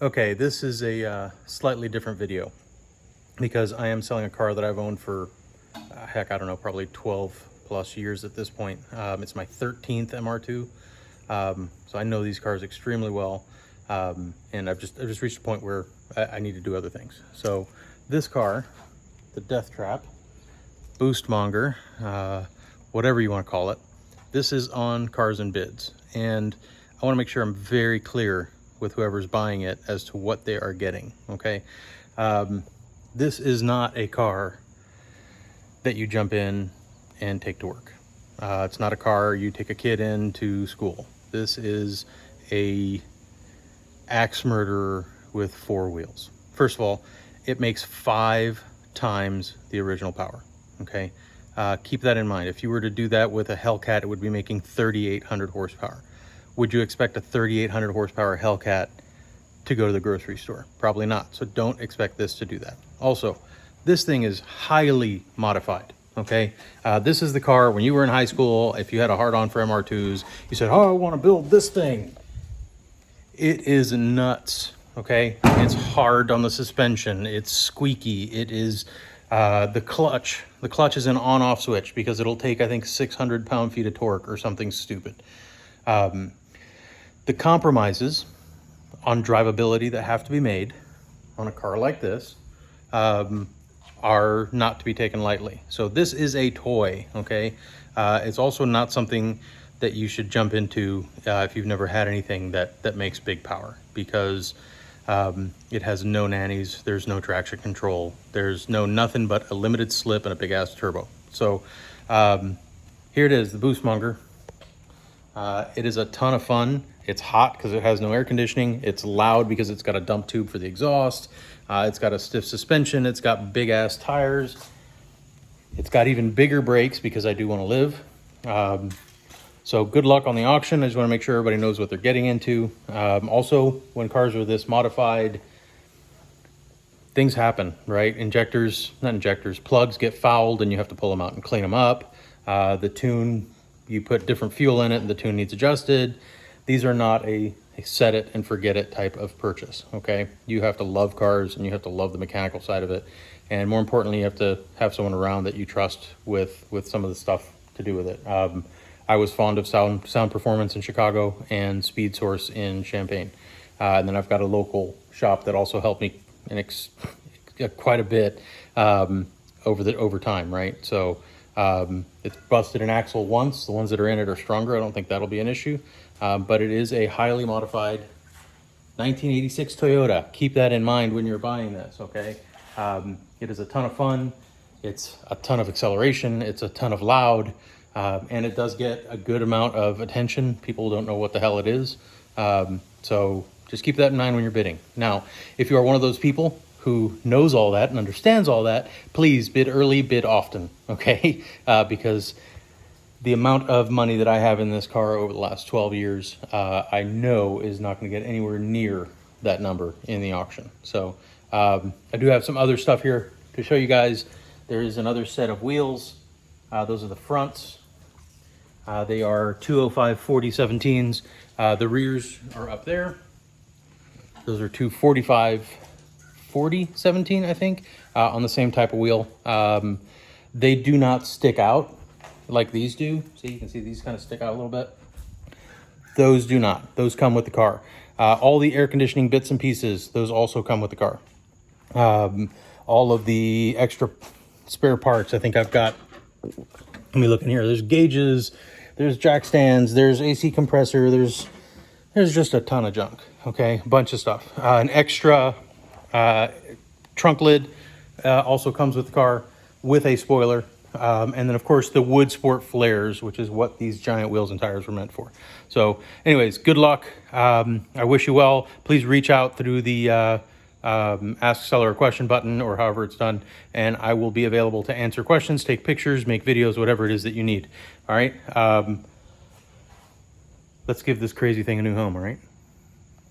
Okay, this is a slightly different video because I am selling a car that I've owned for, heck, I don't know, probably 12 plus years at this point. It's my 13th MR2, so I know these cars extremely well, and I've just reached a point where I need to do other things. So this car, the Death Trap, Boostmonger, whatever you want to call it, this is on Cars and Bids, and I want to make sure I'm very clear with whoever's buying it as to what they are getting. Okay, this is not a car that you jump in and take to work. It's not a car you take a kid in to school. This is a axe murderer with 4 wheels. First of all, it makes 5 times the original power. Okay, keep that in mind. If you were to do that with a Hellcat, it would be making 3,800 horsepower. Would you expect a 3,800 horsepower Hellcat to go to the grocery store? Probably not. So don't expect this to do that. Also, this thing is highly modified. Okay, this is the car when you were in high school. If you had a hard-on for MR2s, you said, "Oh, I want to build this thing." It is nuts. Okay, it's hard on the suspension. It's squeaky. It is the clutch. The clutch is an on-off switch because it'll take, I think, 600 pound-feet of torque or something stupid. The compromises on drivability that have to be made on a car like this are not to be taken lightly. So this is a toy, okay? It's also not something that you should jump into if you've never had anything that makes big power, because it has no nannies, there's no traction control, there's nothing but a limited slip and a big ass turbo. So here it is, the Boostmonger. It is a ton of fun. It's hot because it has no air conditioning. It's loud because it's got a dump tube for the exhaust. It's got a stiff suspension. It's got big ass tires. It's got even bigger brakes because I do want to live. So good luck on the auction. I just want to make sure everybody knows what they're getting into. Also, when cars are this modified, things happen, right? Plugs get fouled and you have to pull them out and clean them up. The tune, you put different fuel in it and the tune needs adjusted. These are not a set it and forget it type of purchase, okay? You have to love cars and you have to love the mechanical side of it. And more importantly, you have to have someone around that you trust with some of the stuff to do with it. I was fond of Sound Performance in Chicago and Speed Source in Champaign. And then I've got a local shop that also helped me quite a bit over time, right? So it's busted an axle once. The ones that are in it are stronger. I don't think that'll be an issue. But it is a highly modified 1986 Toyota. Keep that in mind when you're buying this, okay? It is a ton of fun. It's a ton of acceleration. It's a ton of loud. And it does get a good amount of attention. People don't know what the hell it is. So just keep that in mind when you're bidding. Now, if you are one of those people who knows all that and understands all that, please bid early, bid often, okay? Because the amount of money that I have in this car over the last 12 years, I know is not going to get anywhere near that number in the auction. So I do have some other stuff here to show you guys. There is another set of wheels. Those are the fronts. They are 205 4017s. The rears are up there. Those are 245 4017, I think, on the same type of wheel. They do not stick out like these do. See, you can see these kind of stick out a little bit. Those do not. Those come with the car. All the air conditioning bits and pieces, those also come with the car. All of the extra spare parts, I think I've got, let me look in here. There's gauges, there's jack stands, there's AC compressor, there's just a ton of junk, okay? A bunch of stuff. An extra trunk lid also comes with the car with a spoiler. And then, of course, the wood sport flares, which is what these giant wheels and tires were meant for. So anyways, good luck. I wish you well. Please reach out through the ask seller a question button or however it's done, and I will be available to answer questions, take pictures, make videos, whatever it is that you need. All right. Let's give this crazy thing a new home. All right.